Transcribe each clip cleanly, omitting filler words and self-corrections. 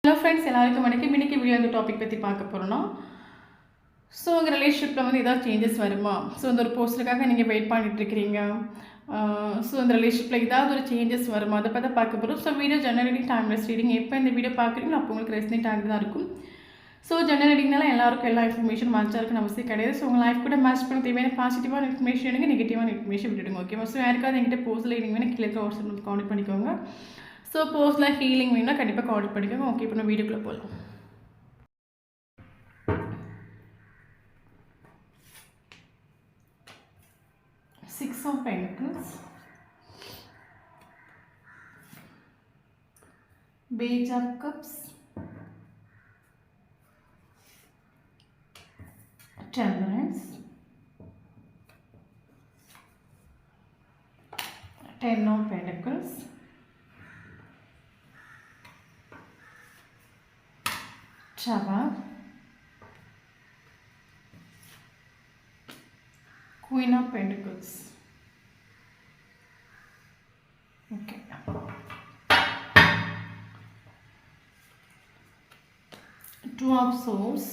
Hello friends, எல்லாருக்கும் வணக்கம். இன்றைக்கி வீடியோ அந்த டாபிக் பற்றி பார்க்க போகிறோன்னா, ஸோ உங்கள் ரிலேஷன்ஷிப்பில் வந்து ஏதாவது சேஞ்சஸ் வருமா? ஸோ அந்த ஒரு போஸ்ட்டுக்காக நீங்கள் வெயிட் பண்ணிகிட்ருக்கிறீங்க. ஸோ அந்த ரிலேஷன்ஷிப்பில் ஏதாவது ஒரு சேஞ்சஸ் வருமா, அதை பற்றி பார்க்க போகிறோம். So video generally timeless reading. எப்போ இந்த வீடியோ பார்க்குறீங்களோ அப்போ உங்களுக்கு ரெஸ்னேட் ஆகி தான் இருக்கும். ஸோ ஜெனரல் ரீடிங்னால எல்லாருக்கும் எல்லா இன்ஃபர்மேஷன் மேட்சாக இருக்குன்னு அவசியம் கிடையாது. ஸோ உங்கள் லைஃப் கூட மேட்ச் பண்ண தேவையான பாசிட்டிவான இன்ஃபர்மேஷன் எடுங்க, நெகட்டிவான இன்ஃபர்மேஷன் விட்டுடுங்க. ஓகேவா? ஸோ யாருக்காவது என்கிட்ட போஸ்ட்டில் ரீடிங் வேணும், கீழே வாட்ஸ்அப் கான்டெக்ட் பண்ணிக்கோங்க. ஸோ போஸ்ட்டில் ஹீலிங் வேணும்னா கண்டிப்பாக கான்டெக்ட் பண்ணிக்கோங்க. ஓகே, இப்போ நம்ம வீடியோக்குள்ளே போகலாம். Six of Pentacles, Page of Cups, Temperance, Ten of Pentacles, Tower, Queen of Pentacles. Okay. Two of Swords,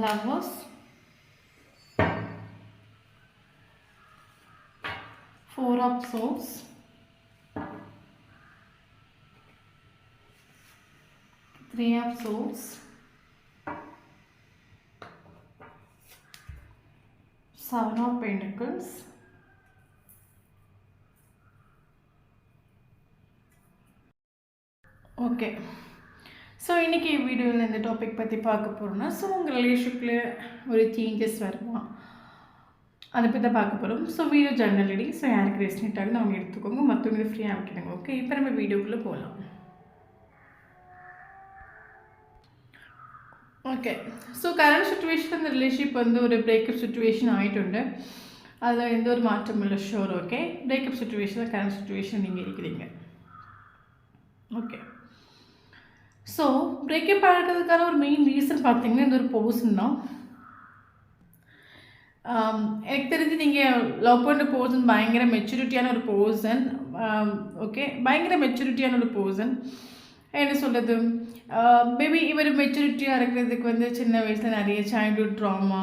Lovers, Four of Swords, Three of Swords, Seven of Pentacles, okay. So இன்றைக்கி வீடியோவில் இந்த topic பற்றி பார்க்க போகிறோன்னா, so உங்கள் ரிலேஷன்ஷிப்பில் ஒரு changes வருமா அதை பற்றி தான் பார்க்க போகிறோம். So video general reading. So யாருக்கு ரெஸ்னேட் ஆகுது அவங்க எடுத்துக்கோங்க, மற்றவங்க ஃப்ரீயாக விட்டுடுங்க. ஓகே, இப்போ நம்ம வீடியோக்குள்ளே போகலாம். ஓகே. ஸோ கரண்ட் சுச்சுவேஷன் அந்த ரிலேஷன்ஷிப் வந்து ஒரு பிரேக்கப் சுச்சுவேஷன் ஆகிட்டுண்டு. அதில் எந்த ஒரு மாற்றம் இல்லை. ஷோர். ஓகே, பிரேக்கப் சுச்சுவேஷனில் கரண்ட் சுச்சுவேஷன் நீங்கள் இருக்கிறீங்க. ஓகே. ஸோ பிரேக்கப் ஆகிறதுக்கான ஒரு மெயின் ரீசன் பார்த்தீங்கன்னா இந்த ஒரு பர்சன் தான். எனக்கு தெரிஞ்சு நீங்கள் லவ் பண்ணுற பர்சன் பயங்கர மெச்சூரிட்டியான ஒரு பர்சன். ஓகே, பயங்கர மெச்சூரிட்டியான ஒரு பர்சன். என்ன சொல்கிறது, மேபி இவர் மெச்சூரிட்டியாக இருக்கிறதுக்கு வந்து சின்ன வயசில் நிறைய சைல்ட்ஹுட் ட்ராமா,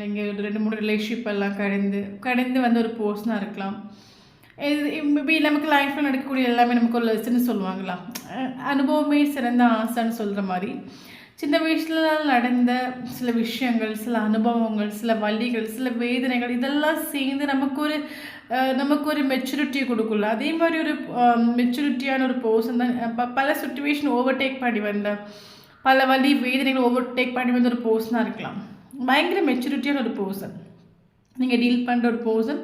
நீங்கள் 2-3 ரிலேஷன்ஷிப் எல்லாம் கடந்து வந்து ஒரு பர்சனாக இருக்கலாம். மேபி நமக்கு லைஃப்பில் நடக்கக்கூடிய எல்லாமே நமக்கு ஒரு லெசன் சொல்லுவாங்களா, அனுபவமே சிறந்த ஆசைன்னு சொல்கிற மாதிரி சின்ன வயசில் நடந்த சில விஷயங்கள், சில அனுபவங்கள், சில வலிகள், சில வேதனைகள் இதெல்லாம் சேர்ந்து நமக்கு ஒரு மெச்சூரிட்டியை கொடுக்கல. அதே மாதிரி ஒரு மெச்சூரிட்டியான ஒரு பர்சன் தான் பல சுச்சுவேஷன் ஓவர்டேக் பண்ணி வந்த, பல வலி வேதனைகள் ஓவர்டேக் பண்ணி வந்த ஒரு பர்சனாக இருக்கலாம். பயங்கர மெச்சூரிட்டியான ஒரு பர்சன் நீங்கள் டீல் பண்ணுற ஒரு பர்சன்,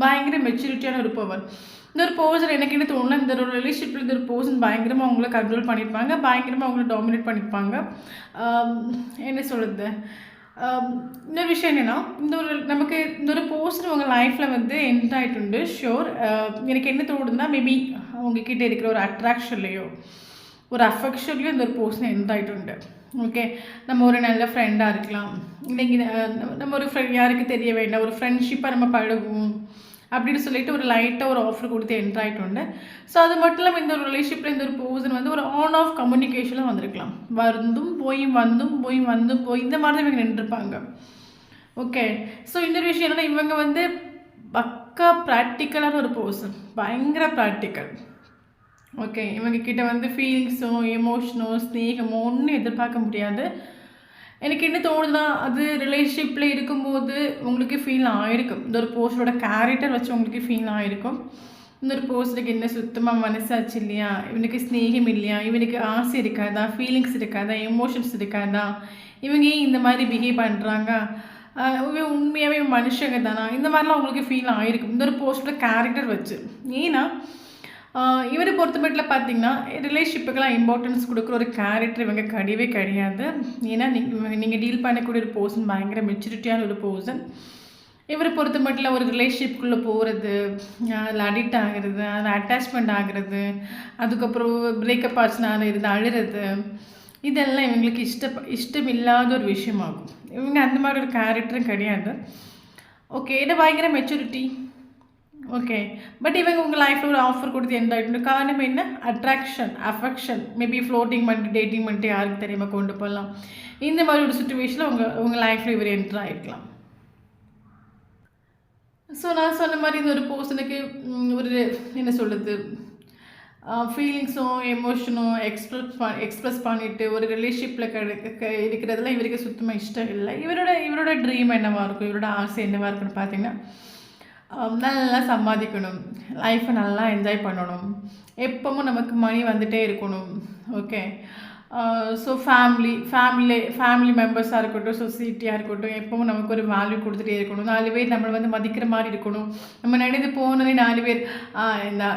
பயங்கர மெச்சூரிட்டியான ஒரு பவர். இந்த ஒரு பர்சன் எனக்கு என்ன தோணுன்னா, இந்த ஒரு ரிலேஷன்ஷிப்பில் இந்த ஒரு பர்சன் பயங்கரமாக அவங்கள கண்ட்ரோல் பண்ணியிருப்பாங்க, பயங்கரமாக அவங்கள டாமினேட் பண்ணியிருப்பாங்க. என்ன சொல்கிறது, இன்னொரு விஷயம் என்னென்னா, இந்த ஒரு பர்சன் உங்கள் லைஃப்பில் வந்து என்ட் ஆகிட்டுண்டு. ஷோர். எனக்கு என்ன தோணுதுன்னா, மேபி அவங்கக்கிட்ட இருக்கிற ஒரு அட்ராக்ஷன்லேயோ ஒரு அஃபெக்ஷன்லேயோ இந்த ஒரு பர்சன் என்ட் ஆகிட்டுண்டு. ஓகே, நம்ம ஒரு நல்ல ஃப்ரெண்டாக இருக்கலாம், இல்லைங்க நம்ம ஒரு யாருக்கு தெரிய வேண்டாம், ஒரு ஃப்ரெண்ட்ஷிப்பாக நம்ம பழகுவோம் அப்படின்னு சொல்லிட்டு ஒரு லைட்டாக ஒரு ஆஃபர் கொடுத்து என்ட்ரு ஆகிட்டோண்டு. ஸோ அது மட்டும் இல்லாமல் இந்த ஒரு ரிலேஷன்ஷிப்பில் இந்த ஒரு பர்சன் வந்து ஒரு ஆன் ஆஃப் கம்யூனிகேஷனில் வந்திருக்கலாம். வந்தும் போய் இந்த மாதிரி தான் இவங்க நின்றுருப்பாங்க. ஓகே. ஸோ இன்னொரு விஷயம் என்னென்னா, இவங்க வந்து பக்கா ப்ராக்டிக்கலான ஒரு பர்சன், பயங்கர ப்ராக்டிக்கல். ஓகே, இவங்கக்கிட்ட வந்து ஃபீலிங்ஸோ எமோஷனோ ஸ்நேகமோ ஒன்றும் எதிர்பார்க்க முடியாது. எனக்கு என்ன தோணுதுன்னா, அது ரிலேஷன்ஷிப்பில் இருக்கும்போது உங்களுக்கு ஃபீல் ஆகிருக்கும். இந்த ஒரு பர்சனோட கேரக்டர் வச்சு உங்களுக்கு ஃபீல் ஆகிருக்கும். இந்த ஒரு பர்சனுக்கு என்ன சுத்தமாக மனசாச்சு இல்லையா, இவனுக்கு ஸ்நேகம் இல்லையா, இவனுக்கு ஆசை இருக்காதா, ஃபீலிங்ஸ் இருக்காதா, எமோஷன்ஸ் இருக்காதா, இவங்க ஏன் இந்த மாதிரி பிஹேவ் பண்ணுறாங்க, உண்மையாகவே மனுஷங்க தானா, இந்த மாதிரிலாம் உங்களுக்கு ஃபீல் ஆகிருக்கும் இந்த ஒரு பர்சனோட கேரக்டர் வச்சு. ஏன்னா இவரை பொறுத்த மட்டும் பார்த்தீங்கன்னா, ரிலேஷன்ஷிப்புக்கெல்லாம் இம்பார்ட்டன்ஸ் கொடுக்குற ஒரு கேரக்டர் இவங்க கிடையாது. ஏன்னா நீங்கள் டீல் பண்ணக்கூடிய ஒரு பர்சன் பயங்கர மெச்சூரிட்டியான ஒரு பர்சன். இவரை பொறுத்த மட்டும் ஒரு ரிலேஷன்ஷிப்புக்குள்ளே போகிறது, அதில் அடிக்ட் ஆகிறது, அதில் அட்டாச்மெண்ட் ஆகிறது, அதுக்கப்புறம் பிரேக்கப் ஆச்சுனால இருந்து அழுறது, இதெல்லாம் இவங்களுக்கு இஷ்டம் இல்லாத ஒரு விஷயமாகும். இவங்க அந்த மாதிரி ஒரு கேரக்டரும் கிடையாது. ஓகே, இது பயங்கர மெச்சூரிட்டி. ஓகே. பட் இவங்க உங்க லைஃப்ல ஒரு ஆஃபர் குடுத்து எண்ட் ஆயிட்டு காரணம் என்ன? அட்ராக்ஷன், அஃபெக்ஷன் மேபி ஃப்ளோட்டிங் பண்ணிட்டு, டேட்டிங் பண்ணிட்டு யாருக்கு தெரியுமா கொண்டு போகலாம். இந்த மாதிரி ஒரு சிச்சுவேஷன்ல உங்க உங்க லைஃப்ல இவர் என்டர் ஆயிருக்கலாம். ஸோ நான் சொன்ன மாரி இந்த ஒரு பர்சனுக்கு ஒரு என்ன சொல்றது? ஃபீலிங்ஸும், எமோஷனும் எக்ஸ்பிரஸ் பண்ணிட்டு ஒரு ரிலேஷன்ஷிப்பில இருக்கிறதுலாம் இவருக்கு சுத்தமா இஷ்டம் இல்ல. இவரோட ட்ரீம் என்னவா இருக்கும்? இவரோட ஆசை என்னவா இருக்குன்னு பார்த்தீங்கன்னா, நல்லா சம்பாதிக்கணும், லைஃப்பை நல்லா என்ஜாய் பண்ணணும், எப்பவும் நமக்கு மணி வந்துட்டே இருக்கணும். ஓகே. ஸோ ஃபேமிலி மெம்பர்ஸாக இருக்கட்டும், சொசைட்டியாக இருக்கட்டும், எப்பவும் நமக்கு ஒரு வேல்யூ கொடுத்துட்டே இருக்கணும். 4 பேர் நம்மளை வந்து மதிக்கிற மாதிரி இருக்கணும். நம்ம நடந்து போனோடனே 4 பேர்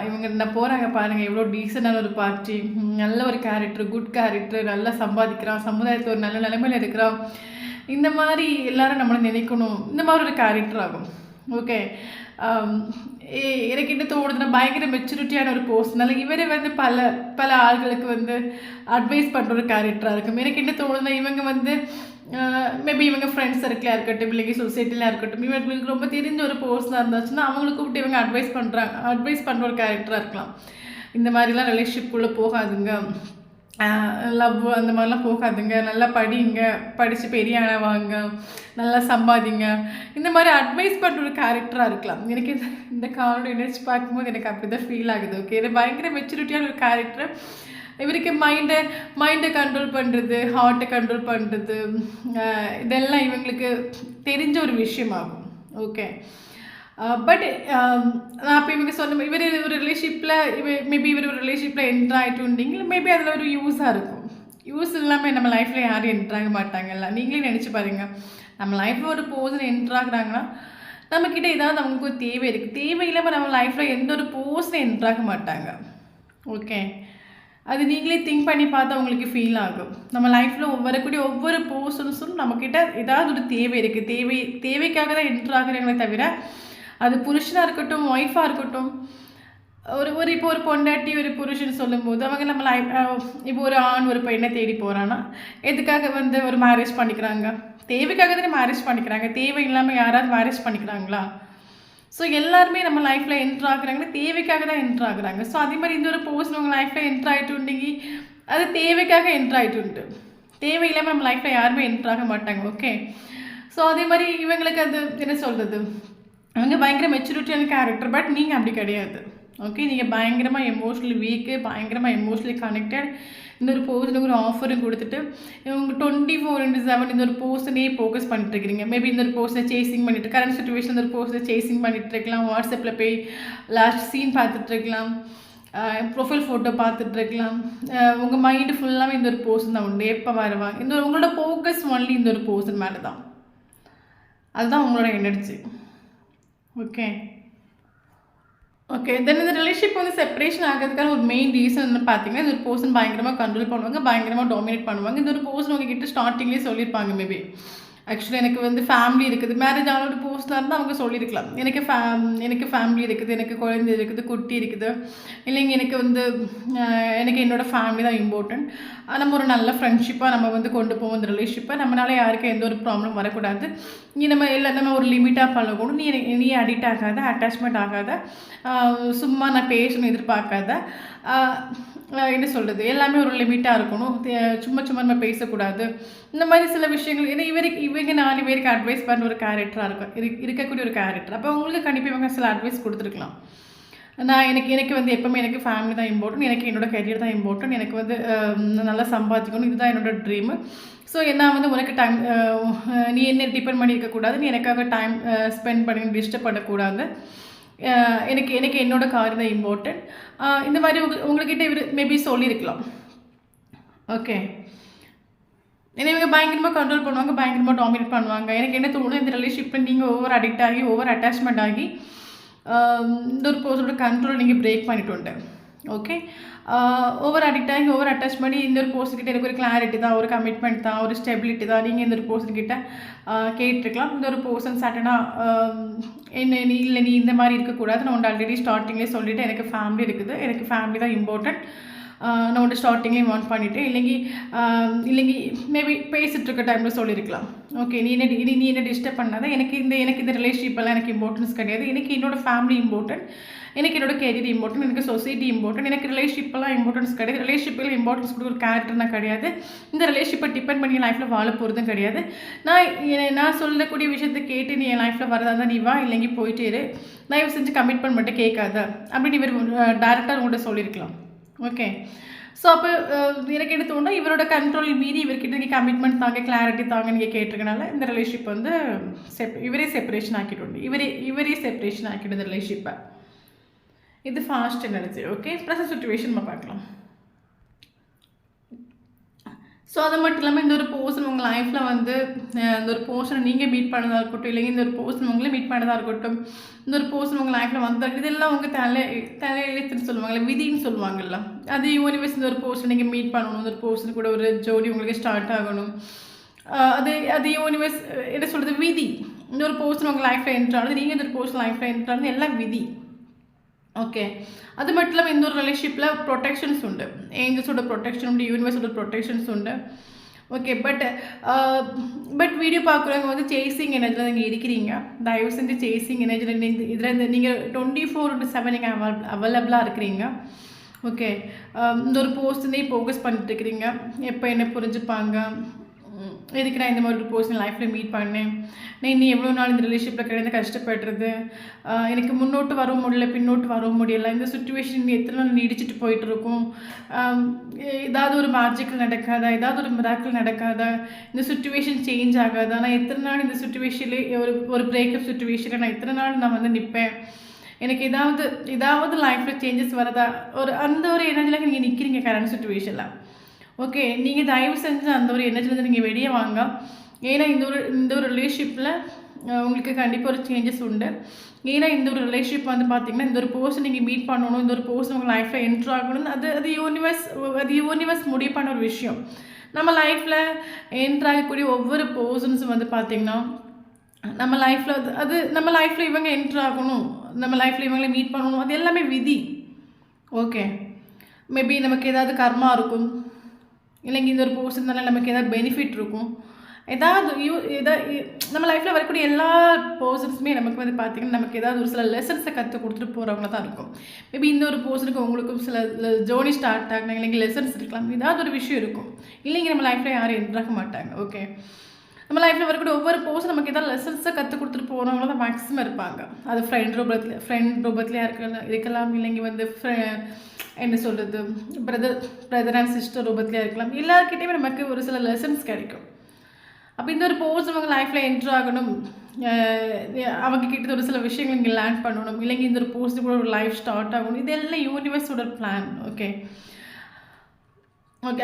இவங்க போகிறாங்க பாருங்கள், எவ்வளோ டீசெண்டான ஒரு பார்ட்டி, நல்ல ஒரு கேரக்டர், குட் கேரக்டர், நல்லா சம்பாதிக்கிறான், சமுதாயத்தில் ஒரு நல்ல நிலைமையில் இருக்கிறான், இந்த மாதிரி எல்லாரும் நம்மளை நினைக்கணும். இந்த மாதிரி ஒரு கேரக்டர் ஆகும். ஓகே. எனக்கு என்ன தோணுதுன்னா, பயங்கர மெச்சூரிட்டியான ஒரு பர்சனால இவரே வந்து பல பல ஆள்களுக்கு வந்து அட்வைஸ் பண்ணுற ஒரு கேரக்டராக இருக்கும். எனக்கு என்ன தோணுதுன்னா, இவங்க வந்து மேபி இவங்க ஃப்ரெண்ட்ஸ் சர்க்கிளாக இருக்கட்டும், இல்லைங்க சொசைட்டியில் இருக்கட்டும், இவங்களுக்கு ரொம்ப தெரிஞ்ச ஒரு பர்சனாக இருந்துச்சுன்னா அவங்களுக்கு கூப்பிட்டு இவங்க அட்வைஸ் பண்ணுற ஒரு கேரக்டராக இருக்கலாம். இந்த மாதிரிலாம் ரிலேஷன்ஷிப்குள்ளே போகாதுங்க, லவ் அந்த மாதிரிலாம் போகாதுங்க, நல்லா படிங்க, படித்து பெரிய ஆனவாங்க, நல்லா சம்பாதிங்க, இந்த மாதிரி அட்வைஸ் பண்ணுற ஒரு கேரக்டராக இருக்கலாம். எனக்கு இந்த காரோட நினச்சி பார்க்கும்போது எனக்கு அப்படி தான் ஃபீல் ஆகுது. ஓகே. இது பயங்கர மெச்சூரிட்டியான ஒரு கேரக்டர். இவருக்கு மைண்டை கண்ட்ரோல் பண்ணுறது, ஹார்ட்டை கண்ட்ரோல் பண்ணுறது, இதெல்லாம் இவங்களுக்கு தெரிஞ்ச ஒரு விஷயமாகும். ஓகே. பட் நான் இப்போ இவங்க சொன்ன இவர் ஒரு ரிலேஷன்ஷிப்பில் மேபி இவர் ஒரு ரிலேஷன்ஷிப்பில் என்ட்ரு ஆகிட்டு இருந்தீங்க, மேபி அதில் ஒரு யூஸாக இருக்கும். யூஸ் இல்லாமல் நம்ம லைஃப்பில் யாரும் என்ட்ராக மாட்டாங்கல்ல. நீங்களே நினச்சி பாருங்கள், நம்ம லைஃப்பில் ஒரு பர்சன் என்ட்ராகிறாங்கன்னா நம்மக்கிட்ட ஏதாவது அவங்களுக்கு ஒரு தேவை இருக்குது. தேவை இல்லாமல் நம்ம லைஃப்பில் எந்த ஒரு பர்சனும் என்ட்ராக மாட்டாங்க. ஓகே. அது நீங்களே திங்க் பண்ணி பார்த்தா உங்களுக்கு ஃபீல் ஆகும். நம்ம லைஃப்பில் வரக்கூடிய ஒவ்வொரு பர்சன்ஸும் நம்மக்கிட்ட ஏதாவது ஒரு தேவை இருக்குது. தேவைக்காக தான் என்ட்ராகிறாங்களே தவிர, அது புருஷனாக இருக்கட்டும், ஒய்ஃபாக இருக்கட்டும், இப்போ ஒரு பொண்டாட்டி ஒரு புருஷன் சொல்லும்போது அவங்க நம்ம இப்போ ஒரு ஆண் ஒரு பெண்ணை தேடி போகிறான்னா எதுக்காக வந்து ஒரு மேரேஜ் பண்ணிக்கிறாங்க? தேவைக்காக தானே மேரேஜ் பண்ணிக்கிறாங்க. தேவை இல்லாமல் யாராவது மேரேஜ் பண்ணிக்கிறாங்களா? ஸோ எல்லாருமே நம்ம லைஃப்பில் என்ட்ரு ஆகுறாங்கன்னா தேவைக்காக தான் என்ட்ரு ஆகுறாங்க. ஸோ அதே மாதிரி இந்த ஒரு பர்சன் உங்கள் லைஃப்பில் என்ட்ரு ஆகிட்டு உண்டிங்கி அது தேவைக்காக என்ட்ரு ஆகிட்டு உண்டு. தேவை இல்லாமல் நம்ம லைஃப்பில் யாருமே என்ட்ரு ஆக மாட்டாங்க. ஓகே. ஸோ அதே மாதிரி இவங்களுக்கு அது என்ன சொல்கிறது, அவங்க பயங்கர மெச்சூரிட்டியான கேரக்டர். பட் நீங்கள் அப்படி கிடையாது. ஓகே. நீங்கள் பயங்கரமாக எமோஷ்னலி வீக்கு, பயங்கரமாக எமோஷ்னலி கனெக்டட். இந்த ஒரு பர்சனுக்கு ஒரு ஆஃபரும் கொடுத்துட்டு இவங்க 24/7 இந்த ஒரு பர்சனே ஃபோக்கஸ் பண்ணிட்டு இருக்கிறீங்க. மேபி இந்த ஒரு பர்சனை சேசிங் பண்ணிட்டு, கரண்ட் சுச்சுவேஷன் இந்த ஒரு பர்சனை சேசிங் பண்ணிட்டு இருக்கலாம். வாட்ஸ்அப்பில் போய் லாஸ்ட் சீன் பார்த்துட்டு இருக்கலாம், ப்ரொஃபைல் ஃபோட்டோ பார்த்துட்டு இருக்கலாம். உங்கள் மைண்டு ஃபுல்லாகவே இந்த ஒரு பர்சன் தான் உண்டு. எப்போ வருவாங்க, இந்த உங்களோட ஃபோக்கஸ் ஒன்லி இந்த ஒரு பர்சன் மேலே தான். அதுதான் உங்களோட எனர்ஜி. ஓகே. ஓகே. தென் இந்த ரிலேஷன்ஷிப் வந்து செப்பரேஷன் ஆகிறதுக்கான ஒரு மெயின் ரீசன் என்ன பார்த்தீங்கன்னா, இந்த ஒரு பர்சன் பயங்கரமாக கண்ட்ரோல் பண்ணுவாங்க, பயங்கரமாக டாமினேட் பண்ணுவாங்க. இந்த ஒரு பர்சன் உங்ககிட்ட ஸ்டார்டிங்லேயே சொல்லியிருப்பாங்க. மேபி ஆக்சுவலி எனக்கு வந்து ஃபேமிலி இருக்குது, மேரேஜ் ஆன ஒரு பர்சனாக இருந்தால் அவங்க சொல்லியிருக்கலாம், எனக்கு ஃபேமிலி இருக்குது, எனக்கு குழந்தை இருக்குது, குட்டி இருக்குது, இல்லைங்க எனக்கு வந்து எனக்கு என்னோடய ஃபேமிலி தான் இம்பார்ட்டன்ட். நம்ம ஒரு நல்ல ஃப்ரெண்ட்ஷிப்பாக நம்ம வந்து கொண்டு போவோம் இந்த ரிலேஷன்ஷிப்பை. நம்மளால யாருக்கும் எந்த ஒரு ப்ராப்ளம் வரக்கூடாது. நம்ம ஒரு லிமிட்டாக பழகணும். நீ அடிக்ட் ஆகாத, அட்டாச்மெண்ட் ஆகாத, சும்மா நான் பேசணும் எதிர்பார்க்காத, என்ன சொல்கிறது, எல்லாமே ஒரு லிமிட்டாக இருக்கணும். சும்மா நம்ம பேசக்கூடாது. இந்த மாதிரி சில விஷயங்கள் ஏன்னா இவங்க 4 பேருக்கு அட்வைஸ் பண்ணுற ஒரு கேரக்டராக இருக்கக்கூடிய ஒரு கேரக்டர். அப்போ உங்களுக்கு கண்டிப்பாக இவங்க சில அட்வைஸ் கொடுத்துருக்கலாம். எனக்கு வந்து எப்போவுமே எனக்கு ஃபேமிலி தான் இம்பார்ட்டன்ட், எனக்கு என்னோடய கரியர் தான் இம்பார்ட்டன்ட், எனக்கு வந்து நல்லா சம்பாதிக்கணும், இதுதான் என்னோடய ட்ரீமு. ஸோ நான் வந்து உனக்கு டைம், நீ என்ன டிபெண்ட் பண்ணி இருக்கக்கூடாது, நீ எனக்காக டைம் ஸ்பெண்ட் பண்ணி டிஸ்டர்ப் பண்ணக்கூடாது, எனக்கு என்னோடய கார் தான் இம்பார்ட்டன்ட். இந்த மாதிரி உங்கள்கிட்ட இவர் மேபி சொல்லியிருக்கலாம். ஓகே. ஏன்னா இவங்க பயங்கரமாக கண்ட்ரோல் பண்ணுவாங்க, பயங்கரமாக டாமினேட் பண்ணுவாங்க. எனக்கு என்ன தோணும், இந்த ரிலேஷன்ஷிப்பில் நீங்கள் ஓவர் அடிக்ட் ஆகி, ஓவர் அட்டாச்மெண்ட் ஆகி இந்த ஒரு பர்சனோட கண்ட்ரோல் நீங்கள் பிரேக் பண்ணிட்டு உண்டு. ஓகே. ஓவர் அடிக்ட் ஆகி, ஓவர் அட்டாச் பண்ணி இந்த ஒரு பர்சன்கிட்ட எனக்கு ஒரு கிளாரிட்டி தான், ஒரு கமிட்மெண்ட் தான், ஒரு ஸ்டெபிலிட்டி தான் நீங்கள் இந்த ஒரு பர்சன்கிட்ட கேட்டிருக்கலாம். இந்த ஒரு பர்சன் சட்டனாக நீ இந்த மாதிரி இருக்கக்கூடாது, நான் உண்டு ஆல்ரெடி ஸ்டார்டிங்லேயே சொல்லிவிட்டு எனக்கு ஃபேமிலி இருக்குது, எனக்கு ஃபேமிலி தான் இம்பார்ட்டன்ட், நான் உன்ட்ட ஸ்டார்டிங்லேயும் வார்ன் பண்ணிட்டேன், இல்லைங்கி மேபி பேசிகிட்டு இருக்க டைமில் சொல்லியிருக்கலாம். ஓகே, நீ என்ன டிஸ்டர்ப் பண்ணாத, எனக்கு இந்த ரிலேஷன்ஷிப்பெல்லாம் எனக்கு இம்பார்ட்டன்ஸ் கிடையாது, எனக்கு என்னோடய ஃபேமிலி இம்பார்ட்டன்ட், எனக்கு என்னோட கேரியர் இம்பார்ட்டன்ட், எனக்கு சொசைட்டி இம்பார்ட்டன்ட், எனக்கு ரிலேஷன்ஷிப்பெல்லாம் இம்பார்ட்டன்ஸ் கிடையாது, ரிலேஷன்ஷிப்பில் இம்பார்ட்டன்ஸ் கொடுக்குற ஒரு கேரக்டர் நான் கிடையாது, இந்த ரிலேஷன்ஷிப்பை டிபெண்ட் பண்ணி என் லைஃப்பில் வாழ போகிறதும் கிடையாது. நான் சொல்லக்கூடிய விஷயத்தை கேட்டு நீ என் லைஃப்பில் வரதா இருந்தால் நீ வா, இல்லைங்கி போயிட்டே இரு, தயவு செஞ்சு கமிட்மெண்ட் மட்டும் கேட்காத அப்படின்னு இவர் டேரக்டாக உங்கள்கிட்ட சொல்லியிருக்கலாம். ஓகே, ஸோ அப்போ எனக்கு என்ன தோணுன்னா, இவரோட கண்ட்ரோல் மீறி இவர்கிட்ட நீங்கள் கமிட்மெண்ட் தாங்க, கிளாரிட்டி தாங்க நீங்கள் கேட்டிருக்கனால இந்த ரிலேஷன்ஷிப் வந்து இவரே செப்பரேஷன் ஆக்கிட்டு இவரே செப்பரேஷன் ஆக்கிட்டு இந்த ரிலேஷன்ஷிப்பை. இது fast energy. Okay, present situation நம்ம பார்க்கலாம். ஸோ அது மட்டும் இல்லாமல் இந்த ஒரு பர்சன் உங்கள் லைஃப்பில் வந்து இந்த ஒரு பர்சனை நீங்கள் மீட் பண்ணதாக இருக்கட்டும், இல்லைங்க இந்த ஒரு பர்சன் உங்களே மீட் பண்ணதாக இருக்கட்டும், இந்த ஒரு பர்சன் உங்கள் லைஃப்பில் வந்தால் இதெல்லாம் உங்கள் தலையெழுத்துன்னு சொல்லுவாங்கள்ல, விதின்னு சொல்லுவாங்கள்ல, அது யூனிவர்ஸ் இந்த ஒரு பர்சன் நீங்கள் மீட் பண்ணணும், இந்த ஒரு பர்சன் கூட ஒரு ஜோடி உங்களுக்கு ஸ்டார்ட் ஆகணும், அது யூனிவர்ஸ் என்ன சொல்கிறது, விதி. இந்த ஒரு பர்சன் உங்கள் லைஃப்பில் என்ட்ரானது, நீங்கள் இந்த ஒரு பர்சன் லைஃப்பில் என்ட்ரானது எல்லாம் விதி. ஓகே, அது மட்டும் இல்லாமல் இந்த ஒரு ரிலேஷன்ஷிப்பில் ப்ரொடெக்ஷன்ஸ் உண்டு, ஏஞ்சல்ஸோட ப்ரொடெக்ஷன் உண்டு, யூனிவர்ஸோட ப்ரொடெக்ஷன்ஸ் உண்டு. ஓகே, பட் வீடியோ பார்க்குறவங்க வந்து சேசிங் எனர்ஜியில் நீங்கள் இருக்கிறீங்க, தயவு செஞ்சு சேசிங் எனர்ஜியில் இதில் நீங்கள் 24/7 நீங்கள் அவைலபிளாக இருக்கிறீங்க. ஓகே, இந்த ஒரு போஸ்ட்னே ஃபோக்கஸ் பண்ணிட்டு இருக்கிறீங்க, எப்போ என்ன புரிஞ்சுப்பாங்க, எதுக்கு நான் இந்த மாதிரி ஒரு பர்சன் லைஃப்பில் மீட் பண்ணேன், நான் இன்னும் எவ்வளோ நாள் இந்த ரிலேஷன்ஷிப்பில் கிடந்து கஷ்டப்படுறது, எனக்கு முன்னோட்டு வர முடியல, பின்னோட்டு வர முடியலை, இந்த சுச்சுவேஷன் எத்தனை நாள் நீடிச்சிட்டு போயிட்டு இருக்கும், ஏதாவது ஒரு மேஜிக்கல் நடக்காதா, ஏதாவது ஒரு மிராக்கிள் நடக்காதா, இந்த சுச்சுவேஷன் சேஞ்ச் ஆகாதா, நான் எத்தனை நாள் இந்த சுச்சுவேஷன்லேயே ஒரு பிரேக்கப் சுச்சுவேஷனில் நான் எத்தனை நாள் நான் வந்து நிற்பேன், எனக்கு ஏதாவது லைஃப்பில் சேஞ்சஸ் வரதா, அந்த ஒரு எனர்ஜியில் நீங்கள் நிற்கிறீங்க கரண்ட் சுச்சுவேஷனில். ஓகே, நீங்கள் தயவு செஞ்சு அந்த ஒரு எனர்ஜிலேருந்து நீங்கள் வெளியே வாங்க. ஏன்னா இந்த ஒரு ரிலேஷன்ஷிப்பில் உங்களுக்கு கண்டிப்பாக ஒரு சேஞ்சஸ் உண்டு. ஏன்னா இந்த ஒரு ரிலேஷன்ஷிப் வந்து பார்த்திங்கன்னா, இந்த ஒரு பர்சன் நீங்கள் மீட் பண்ணணும், இந்த ஒரு பர்சன் உங்கள் லைஃப்பில் என்ட்ரு ஆகணும்னு அது யூனிவர்ஸ் முடிவு பண்ண ஒரு விஷயம். நம்ம லைஃப்பில் என்ட்ரு ஆகக்கூடிய ஒவ்வொரு பர்சன்ஸும் வந்து பார்த்திங்கன்னா, நம்ம லைஃப்பில் இவங்க என்ட்ரு ஆகணும், நம்ம லைஃப்பில் இவங்களை மீட் பண்ணணும், அது எல்லாமே விதி. ஓகே, மேபி நமக்கு ஏதாவது கர்மா இருக்கும், இல்லைங்க இந்த ஒரு பர்சன்னால நமக்கு ஏதாவது பெனிஃபிட் இருக்கும், நம்ம லைஃப்பில் வரக்கூடிய எல்லா பர்சன்ஸுமே நமக்கு வந்து பார்த்திங்கன்னா நமக்கு ஏதாவது ஒரு சில லெசன்ஸை கற்றுக் கொடுத்துட்டு போகிறவங்கள தான் இருக்கும். மேபி இந்த ஒரு பர்சனுக்கு உங்களுக்கும் சில ஜேர்னி ஸ்டார்ட் ஆகினா, இல்லைங்க லெசன்ஸ் இருக்கலாம், ஏதாவது ஒரு விஷயம் இருக்கும், இல்லைங்க நம்ம லைஃப்பில் யாரும் என்ட்ராக மாட்டாங்க. ஓகே, நம்ம லைஃப்பில் வரக்கூடிய ஒவ்வொரு பர்சன் நமக்கு ஏதாவது லெசன்ஸை கற்றுக் கொடுத்துட்டு போகிறவங்கள தான் மேக்ஸிமம் இருப்பாங்க. அது ஃப்ரெண்ட் ரூபத்துலையாக இருக்கலாம், இல்லைங்க வந்து என்ன சொல்கிறது பிரதர் அண்ட் சிஸ்டர் ரூபத்துலையாக இருக்கலாம், எல்லாருக்கிட்டையுமே நமக்கு ஒரு சில லெசன்ஸ் கிடைக்கும். அப்போ இந்த ஒரு பர்சன் அவங்க லைஃப்பில் என்ட்ரு ஆகணும், அவங்க கிட்ட ஒரு சில விஷயங்கள் இங்கே லேர்ன் பண்ணணும், இல்லைங்க இந்த ஒரு பர்சன் கூட ஒரு லைஃப் ஸ்டார்ட் ஆகணும், இதெல்லாம் யூனிவர்ஸோட பிளான். ஓகே,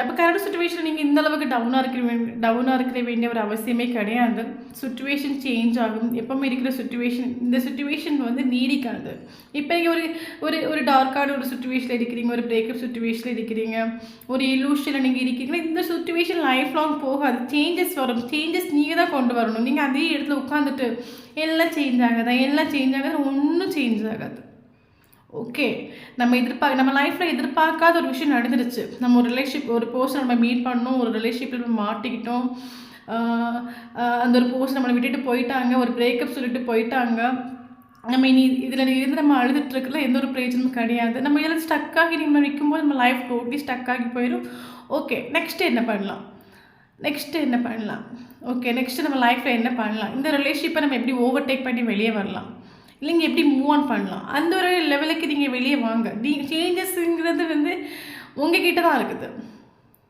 அப்போ கரண்ட் சுச்சுவேஷன் நீங்கள் இந்த அளவுக்கு டவுனாக இருக்கிற வேண்டிய ஒரு அவசியமே கிடையாது. சுச்சுவேஷன் சேஞ்ச் ஆகும், எப்பவுமே இருக்கிற இந்த சுச்சுவேஷன் வந்து நீடிக்காது. இப்போ நீங்கள் ஒரு டார்க்கான ஒரு சுச்சுவேஷனில் இருக்கிறீங்க, ஒரு பிரேக்கப் சுச்சுவேஷனில் இருக்கிறீங்க, ஒரு இலூஷனில் நீங்கள் இருக்கீங்கன்னா இந்த சுச்சுவேஷன் லைஃப் லாங் போகாது, சேஞ்சஸ் வரும். சேஞ்சஸ் நீங்கள் தான் கொண்டு வரணும். நீங்கள் அதே இடத்துல உட்காந்துட்டு எல்லாம் சேஞ்ச் ஆகாது, ஒன்றும் சேஞ்ச் ஆகாது. ஓகே, நம்ம லைஃப்பில் எதிர்பார்க்காத ஒரு விஷயம் நடந்துருச்சு, நம்ம ஒரு பர்சன் நம்ம மீட் பண்ணோம், ஒரு ரிலேஷன்ஷிப்பில் நம்ம மாட்டிக்கிட்டோம், அந்த ஒரு பர்சன் நம்மளை விட்டுட்டு போயிட்டாங்க, ஒரு பிரேக்கப் சொல்லிட்டு போயிட்டாங்க, நம்ம இதில் நம்ம அழுதுட்டுருக்கலாம், எந்த ஒரு பிரயோஜனமும் கிடையாது. நம்ம இதில் ஸ்டக்காகி நம்ம நிற்கும்போது நம்ம லைஃப் டோட்டலி ஸ்டக்காகி போயிடும். ஓகே, நெக்ஸ்ட்டு என்ன பண்ணலாம், ஓகே நெக்ஸ்ட்டு நம்ம லைஃப்பில் என்ன பண்ணலாம், இந்த ரிலேஷன்ஷிப்பை நம்ம எப்படி ஓவர்டேக் பண்ணி வெளியே வரலாம், இல்லைங்க எப்படி மூவ் ஆன் பண்ணலாம், அந்த ஒரு லெவலுக்கு நீங்கள் வெளியே வாங்க. சேஞ்சஸ்ங்கிறது வந்து உங்ககிட்ட தான் இருக்குது.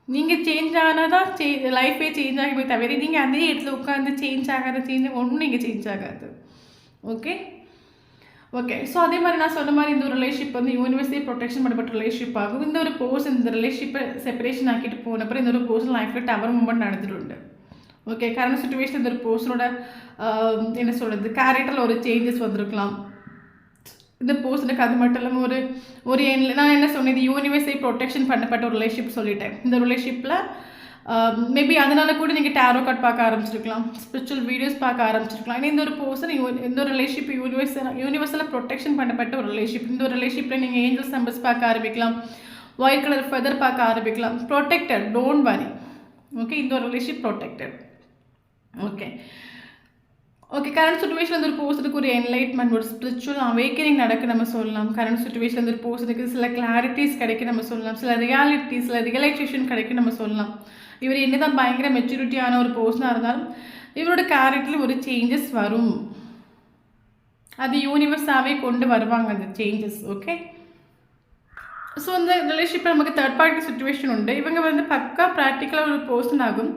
நீங்கள் சேஞ்ச் ஆனால் தான் லைஃபே சேஞ்ச் ஆகவே தவிர நீங்கள் அதே இடத்துல உட்காந்து ஒன்றும் நீங்கள் சேஞ்ச் ஆகாது. ஓகே, ஸோ அதே மாதிரி நான் சொன்ன மாதிரி இந்த ஒரு ரிலேஷன்ஷிப் வந்து யூனிவர்ஸே ப்ரொடெக்ஷன் பண்ணப்பட்ட ரிலேஷன்ஷிப் ஆகும். இந்த ஒரு பர்சன் இந்த ரிலேஷன்ஷிப்பை செப்பரேஷன் ஆக்கிட்டு போனப்பறம் இந்த ஒரு பர்சன் லைஃப்பில் டவர் மூமெண்ட் நடந்துட்டு. ஓகே, கரண்ட் சுச்சுவேஷன் இந்த ஒரு பர்சனோட என்ன சொல்கிறது கேரக்டரில் ஒரு சேஞ்சஸ் வந்திருக்கலாம். இந்த பர்சனுக்கு அது மட்டும் இல்லாமல் நான் என்ன சொன்னேன், இது யூனிவர்ஸை ப்ரொடெக்ஷன் பண்ணப்பட்ட ஒரு ரிலேஷன்ஷிப் சொல்லிட்டேன். இந்த ரிலேஷன்ஷிப்பில் மேபி அதனால கூட நீங்கள் டேரோ கார்ட் பார்க்க ஆரம்பிச்சிருக்கலாம், ஸ்பிரிச்சுவல் வீடியோஸ் பார்க்க ஆரம்பிச்சிருக்கலாம். ஏன்னா இந்த ஒரு பர்சன் இந்த ஒரு ரிலேஷன்ஷிப் யூனிவர்ஸில் ப்ரொடெக்ஷன் பண்ணப்பட்ட ஒரு ரிலேஷன்ஷிப். இந்த ஒரு ரிலேஷன்ஷிப்பில் நீங்கள் ஏஞ்சல்ஸ் நம்பர்ஸ் பார்க்க ஆரம்பிக்கலாம், ஒயிட் கலர் ஃபெதர் பார்க்க ஆரம்பிக்கலாம். Protected, don't worry. ஓகே, இந்த ஒரு relationship protected. Okay okay current situation வந்து ஒரு பர்சனுக்கு ஒரு என்லைட்மெண்ட், ஒரு ஸ்பிரிச்சுவல் அவேக்கனிங் நடக்க நம்ம சொல்லலாம். கரண்ட் சுச்சுவேஷன் வந்து ஒரு பர்சனுக்கு சில கிளாரிட்டிஸ் கிடைக்க நம்ம சொல்லலாம். சில ரியாலிட்டி, சில ரியலைசேஷன் கிடைக்க நம்ம சொல்லலாம். இவர் என்னதான் பயங்கர மெச்சூரிட்டியான ஒரு பர்சனாக இருந்தாலும் இவரோட கேரக்டரில் ஒரு சேஞ்சஸ் வரும். அது யூனிவர்ஸாகவே கொண்டு வருவாங்க அந்த சேஞ்சஸ். ஓகே, ஸோ இந்த ரிலேஷன்ஷிப்பில் நமக்கு தேர்ட் பார்ட்டி சுச்சுவேஷன் உண்டு. இவங்க வந்து பக்கா ப்ராக்டிக்கலாக ஒரு பர்சன் ஆகும்.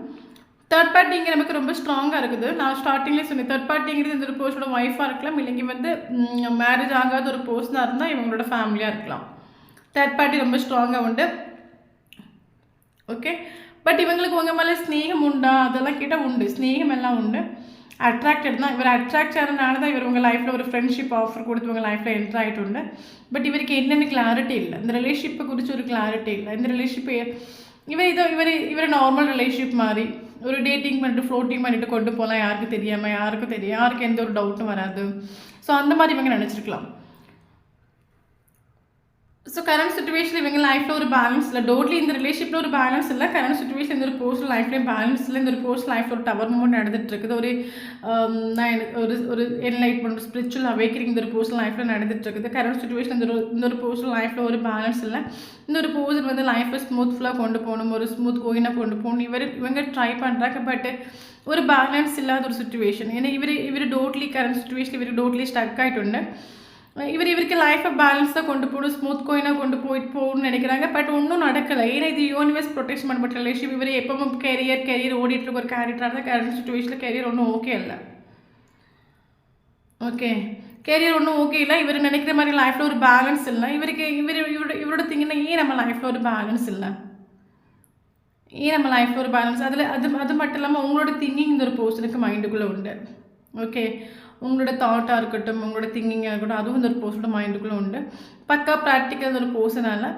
தேர்ட் பார்ட்டிங்க நமக்கு ரொம்ப ஸ்ட்ராங்காக இருக்குது. நான் ஸ்டார்டிங்லேயே சொன்னேன், தேர்ட் பார்ட்டிங்கிறது இந்த ஒரு பர்சனோட ஒய்ஃபாக இருக்கலாம், இல்லைங்க வந்து மேரேஜ் ஆகாத ஒரு பர்சனாக இருந்தால் இவங்களோட ஃபேமிலியாக இருக்கலாம். தேர்ட் பார்ட்டி ரொம்ப ஸ்ட்ராங்காக உண்டு. ஓகே, பட் இவங்களுக்கு உங்கள் மேலே ஸ்நேகம் உண்டா அதெல்லாம் கேட்டால் உண்டு, ஸ்நேகம் எல்லாம் உண்டு. அட்ராக்டட் தான். இவர் அட்ராக்ட் ஆகிறதுனால தான் இவர் உங்கள் லைஃப்பில் ஒரு ஃப்ரெண்ட்ஷிப் ஆஃபர் கொடுத்து உங்கள் லைஃப்பில் என்ட்ரு ஆகிட்டு உண்டு. பட் இவருக்கு என்னென்ன கிளாரிட்டி இல்லை, இந்த ரிலேஷன்ஷிப்பை குறித்து ஒரு கிளாரிட்டி இல்லை. இந்த ரிலேஷன்ஷிப்பை இவர் நார்மல் ரிலேஷன்ஷிப் மாதிரி ஒரு டேட்டிங் பண்ணிட்டு ஃப்ளோட்டிங் பண்ணிட்டு கொண்டு போகலாம், யாருக்கும் தெரியாமல், யாருக்கு எந்த ஒரு டவுட்டும் வராது. ஸோ அந்த மாதிரி இவங்க நினச்சிருக்கலாம். ஸோ கரண்ட் சுச்சுவேஷன் இவங்க லைஃப்பில் ஒரு பேலன்ஸ் இல்லை. டோட்லி இந்த ரிலேஷன்ஷிப்பில் ஒரு பேலன்ஸ் இல்லை. கரண்ட் சுச்சுவேஷன் இந்த ஒரு பர்சனல் லைஃப்லேயும் பேலன்ஸ் இல்லை. இந்த ஒரு பர்சனல் லைஃப்பில் ஒரு டவர் மூமெண்ட் நடந்துட்டு இருக்குது. ஒரு என்லைட்மெண்ட், ஸ்பிரிச்சுவல் அவேக்கனிங் இந்த ஒரு பர்சனல் லைஃப்பில் நடந்துட்டு இருக்குது. கரண்ட் சுச்சுவேஷன் இந்த ஒரு பர்சனல் லைஃப்பில் ஒரு பேலன்ஸ் இல்லை. இந்த ஒரு பர்சன் வந்து லைஃப்பை ஸ்மூத்ஃபுல்லாக கொண்டு போகணும், ஒரு ஸ்மூத் கோயினாக கொண்டு போகணும் இவங்க ட்ரை பண்ணுறாங்க. பட் ஒரு பேலன்ஸ் இல்லாத ஒரு சுச்சுவேஷன். ஏன்னா இவர் டோட்லி கரண்ட் சுச்சுவேஷன் இவர் டோட்லி ஸ்டக் ஆகிட்டு இவருக்கு லைஃப்பை பேலன்ஸாக கொண்டு போகணும், ஸ்மூத் கோயினாக கொண்டு போகணும்னு நினைக்கிறாங்க. பட் ஒன்றும் நடக்கலை. ஏன்னா இது யூனிவர்ஸ் ப்ரொடெக்ஷன் பண்ணப்பட்ட ரிலேஷன். இவர் எப்பவும் கெரியர் ஓடிட்டு இருக்க ஒரு கேரக்டராக இருந்தால் கரண்ட் சுச்சுவேஷனில் கெரியர் ஒன்றும் ஓகே இல்லை. ஓகே, கெரியர் ஒன்றும் ஓகே இல்லை. இவர் நினைக்கிற மாதிரி லைஃப்பில் ஒரு பேலன்ஸ் இல்லை. இவரோட திங்கினா ஏன் நம்ம லைஃப்பில் ஒரு பேலன்ஸ் இல்லை, ஒரு பேலன்ஸ் அது மட்டும் இல்லாமல் உங்களோட திங்கிங் இந்த ஒரு பர்சனுக்கு மைண்டுக்குள்ளே உண்டு. ஓகே, உங்களோட தாட்டாக இருக்கட்டும், உங்களோட திங்கிங்காக இருக்கட்டும், அதுவும் இந்த ஒரு பர்சனோட மைண்டுக்குள்ளே உண்டு. பக்கா ப்ராக்டிக்கல் ஒரு பர்சனால்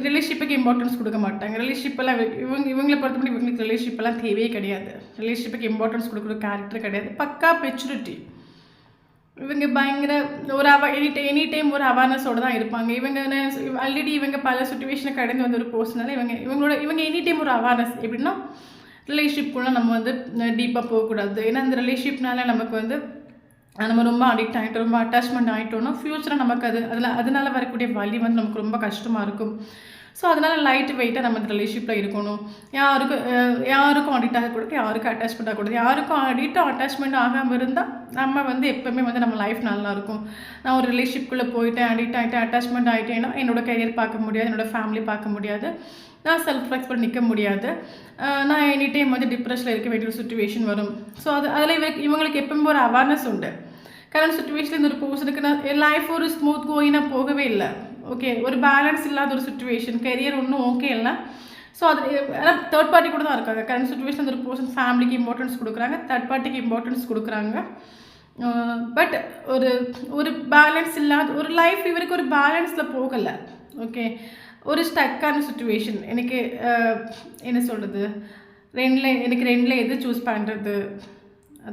ரிலேஷன்ஷிப்புக்கு இம்பார்ட்டன்ஸ் கொடுக்க மாட்டாங்க. ரிலேஷன்ஷிப்பெல்லாம் இவங்களை பொறுத்தப்படி இவங்களுக்கு ரிலேஷன்ஷிப்பெல்லாம் தேவையே கிடையாது. ரிலேஷன்ஷிப்புக்கு இம்பார்ட்டன்ஸ் கொடுக்குற கேரக்டர் கிடையாது. பக்கா மெச்சூரிட்டி. இவங்க பயங்கர ஒரு எனி டைம் ஒரு அவேர்னஸோடு தான் இருப்பாங்க. ஆல்ரெடி இவங்க பல சுச்சுவேஷனை கடந்து வந்த ஒரு பர்சனால இவங்க எனி டைம் ஒரு அவேர்னஸ். எப்படின்னா ரிலேஷன்ஷிப்புக்குள்ளே நம்ம வந்து டீப்பாக போகக்கூடாது. ஏன்னா அந்த ரிலேஷன்ஷிப்னால நமக்கு வந்து நம்ம ரொம்ப அடிக்ட் ஆகிட்டோம், ரொம்ப அட்டாச்மெண்ட் ஆகிட்டோம்னா ஃப்யூச்சரில் நமக்கு அதனால வரக்கூடிய வலி வந்து நமக்கு ரொம்ப கஷ்டமாக இருக்கும். ஸோ அதனால் லைட் வெயிட்டாக நம்ம இந்த ரிலேஷன்ஷிப்பில் இருக்கணும். யாருக்கும் அடிக்ட் ஆகக்கூடாது, யாருக்கும் அட்டாச்மெண்ட் ஆகக்கூடாது. யாருக்கும் அட்டாச்மெண்ட் ஆகாமல் இருந்தால் நம்ம வந்து எப்போவுமே வந்து நம்ம லைஃப் நல்லாயிருக்கும். நான் ஒரு ரிலேஷன்ஷிப்குள்ளே போயிட்டேன், அடிக்ட் ஆகிட்டேன், அட்டாச்மெண்ட் ஆகிட்டேன்னா என்னோடய கரியர் பார்க்க முடியாது, என்னோடய ஃபேமிலி பார்க்க முடியாது, நான் செல்ஃப் ரெஸ்பெக்ட் நிற்க முடியாது, நான் எனி டைம் வந்து டிப்ரெஷனில் இருக்க வேண்டிய ஒரு சுச்சுவேஷன் வரும். ஸோ அதில் இவங்களுக்கு எப்பவுமே ஒரு அவேர்னஸ் உண்டு. கரண்ட் சுச்சுவேஷனில் இந்த ஒரு பர்சனுக்கு நான் லைஃப் ஒரு ஸ்மூத் கோயினாக போகவே இல்லை. ஓகே, ஒரு பேலன்ஸ் இல்லாத ஒரு சுச்சுவேஷன், கெரியர் ஒன்றும் ஓகே இல்லை. ஸோ அது தேர்ட் பார்ட்டி கூட தான் இருக்காங்க. கரண்ட் சுச்சுவேஷன் ஒரு பர்சன் ஃபேமிலிக்கு இம்பார்ட்டன்ஸ் கொடுக்குறாங்க, தேர்ட் பார்ட்டிக்கு இம்பார்ட்டன்ஸ் கொடுக்குறாங்க. பட் ஒரு பேலன்ஸ் இல்லாத ஒரு லைஃப் இவருக்கு ஒரு பேலன்ஸில் போகலை. ஓகே, ஒரு ஸ்டக்கான சுச்சுவேஷன். எனக்கு என்ன சொல்கிறது, ரெண்டில் எது சூஸ் பண்ணுறது,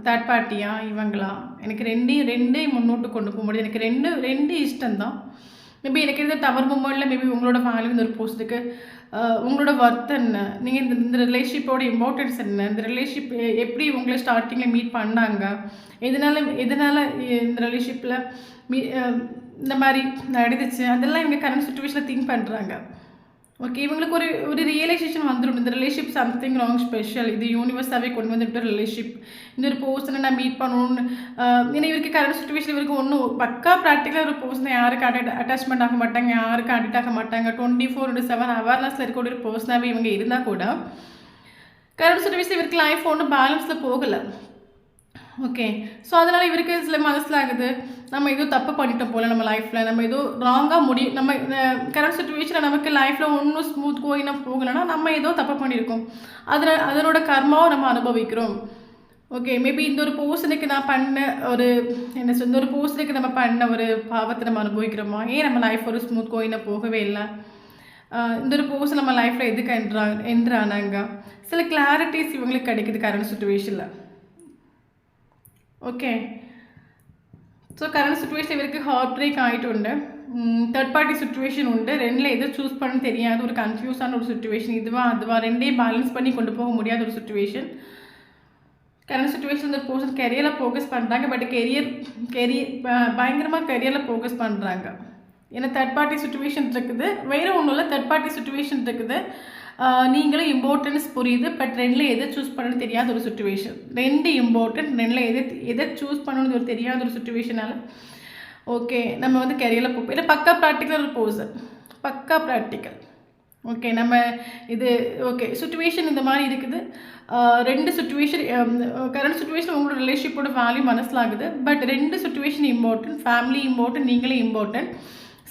தேர்ட் பார்ட்டியா இவங்களா, எனக்கு ரெண்டையும் முன்னோட்டு கொண்டு போக முடியாது. எனக்கு ரெண்டு இஷ்டம்தான். மேபி எனக்கு எந்த டவர் மூமெண்ட்டில் மேபி உங்களோட வேல்யூ இந்த ஒரு போஸ்ட்டுக்கு உங்களோட ஒர்த் என்ன, நீங்கள் இந்த ரிலேஷன்ஷிப்போட இம்பார்ட்டன்ஸ் என்ன, இந்த ரிலேஷன்ஷிப் எப்படி உங்களை ஸ்டார்டிங்கில் மீட் பண்ணாங்க, எதனால் இந்த ரிலேஷன்ஷிப்பில் இந்த மாதிரி நடந்துச்சு, அதெல்லாம் இவங்க கரண்ட் சுச்சுவேஷனில் திங்க் பண்ணுறாங்க. ஓகே, இவங்களுக்கு ஒரு ரியலைசேஷன் வந்துடும், இந்த ரிலேஷன்ஷிப் சம்திங் ராங் ஸ்பெஷல், இது யூனிவர்ஸாகவே கொண்டு வந்துட்டு ரிலேஷன்ஷிப், இந்த ஒரு பர்சனை நான் மீட் பண்ணணும்னு. ஏன்னா இவருக்கு கரண்ட் சுச்சுவேஷன் இவருக்கு ஒன்றும் பக்கா ப்ராக்டிக்கலாக ஒரு பர்சனை யாருக்கு அட்டாச்மெண்ட் ஆக மாட்டாங்க, யாருக்கும் அடிக்ட் ஆக மாட்டாங்க, 24/7 அவேர்னஸில் இருக்கக்கூடிய ஒரு பர்சனாகவே இவங்க இருந்தால் கூட கரண்ட் சுச்சுவேஷன் இவருக்கு லைஃப் ஒன்றும் பேலன்ஸில் போகலை. ஓகே, ஸோ அதனால் இவருக்கு சில மனசில் ஆகுது, நம்ம எதுவும் தப்பு பண்ணிட்டோம் போல் நம்ம லைஃப்பில், நம்ம ஏதோ ராங்காக நம்ம கரண்ட் சுச்சுவேஷனில் நமக்கு லைஃப்பில் ஒன்றும் ஸ்மூத் கோயினாக போகலைன்னா நம்ம ஏதோ தப்பு பண்ணியிருக்கோம், அதனோட கர்மாவை நம்ம அனுபவிக்கிறோம். ஓகே, மேபி இந்த ஒரு பர்சனுக்கு நான் பண்ண இந்த ஒரு பர்சனுக்கு நம்ம பண்ண ஒரு பாவத்தை நம்ம அனுபவிக்கிறோமா, ஏன் நம்ம லைஃப் ஒரு ஸ்மூத் கோயினாக போகவே இல்லை, இந்த ஒரு பர்சன் நம்ம லைஃப்பில் எதுக்கு என்ட்ரானாங்க, சில கிளாரிட்டிஸ் இவங்களுக்கு கிடைக்குது கரண்ட் சுச்சுவேஷனில். ஓகே, ஸோ கரண்ட் சுச்சுவேஷன் இவருக்கு ஹார்ட் பிரேக் ஆகிட்டு உண்டு. தேர்ட் பார்ட்டி சுச்சுவேஷன் உண்டு. ரெண்டில் எதை சூஸ் பண்ண தெரியாத ஒரு கன்ஃபியூஸான ஒரு சுச்சுவேஷன். இதுவா அதுவா ரெண்டையும் பேலன்ஸ் பண்ணி கொண்டு போக முடியாத ஒரு சுச்சுவேஷன். கரண்ட் சுச்சுவேஷன் இந்த பர்சன் கெரியரில் ஃபோக்கஸ் பண்ணுறாங்க. பட் கெரியர் பயங்கரமாக கெரியரில் ஃபோக்கஸ் பண்ணுறாங்க. ஏன்னா தேர்ட் பார்ட்டி சுச்சுவேஷன் இருக்குது. வேறு ஒன்றும் இல்லை, தேர்ட் பார்ட்டி சுச்சுவேஷன் இருக்குது. நீங்களும் இம்பார்ட்டன்ஸ் புரியுது. பட் ரெண்டில் எதை சூஸ் பண்ணணும்னு தெரியாத ஒரு சுச்சுவேஷன். ரெண்டு இம்பார்ட்டன்ட், ரெண்டில் எதை சூஸ் பண்ணணும்னு ஒரு தெரியாத ஒரு சுச்சுவேஷனால் ஓகே நம்ம வந்து கெரியரில் போகும். இல்லை பக்கா ப்ராக்டிக்கல் ஒரு பர்சன், பக்கா ப்ராக்டிக்கல். ஓகே நம்ம இது ஓகே சுச்சுவேஷன் இந்த மாதிரி இருக்குது. ரெண்டு சுச்சுவேஷன் கரண்ட் சுச்சுவேஷன் உங்களோட ரிலேஷன்ஷிப்போட வேல்யூ மனசிலாகுது. பட் ரெண்டு சுச்சுவேஷன் இம்பார்ட்டன்ட், ஃபேமிலி இம்பார்ட்டன்ட், நீங்களே இம்பார்ட்டன்ட்.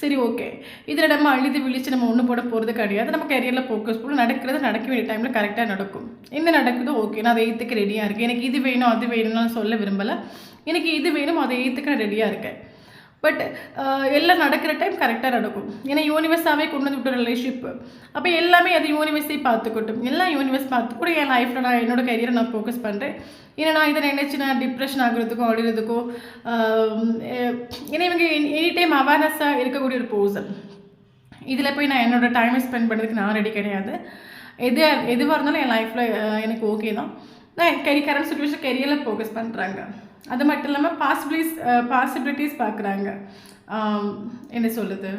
சரி ஓகே இதில் நம்ம அழுது விழித்து நம்ம ஒன்று போட போகிறது கிடையாது. நம்ம கெரியரில் ஃபோக்கஸ் பண்ணி நடக்கிறது நடக்க வேண்டிய டைமில் கரெக்டாக நடக்கும். என்ன நடக்குதோ ஓகே நான் அதை ஏற்றுக்க ரெடியாக இருக்கேன். எனக்கு இது வேணும் அது வேணும்னு நான் சொல்ல விரும்பலை. எனக்கு இது வேணும் அதை ஏற்றுக்க நான் ரெடியாக இருக்கேன். பட் எல்லாம் நடக்கிற டைம் கரெக்டாக நடக்கும். ஏன்னா யூனிவர்ஸாகவே கொண்டு வந்து விட்ட ரிலேஷன்ஷிப்பு. அப்போ எல்லாமே அது யூனிவர்ஸே பார்த்துக்கட்டும். எல்லாம் யூனிவர்ஸ் பார்த்து கூட என் லைஃப்பில் நான் என்னோடய கரியரை நான் ஃபோக்கஸ் பண்ணுறேன். ஏன்னா நான் இதை நினச்சி நான் டிப்ரெஷன் ஆகுறதுக்கோ அழுகிறதுக்கோ ஏன்னா இவங்க எனி டைம் அவேர்னஸாக இருக்கக்கூடிய ஒரு பர்சன். இதில் போய் நான் என்னோடய டைமை ஸ்பெண்ட் பண்ணுறதுக்கு நான் ரெடி கிடையாது. எதுவாக இருந்தாலும் என் லைஃப்பில் எனக்கு ஓகே தான். நான் கரண்ட் சுச்சுவேஷன் கெரியரில் ஃபோக்கஸ் பண்ணுறாங்க. அது மட்டும் இல்லாமல் பாசிபிலிட்டிஸ் பார்க்குறாங்க. என்ன சொல்லுது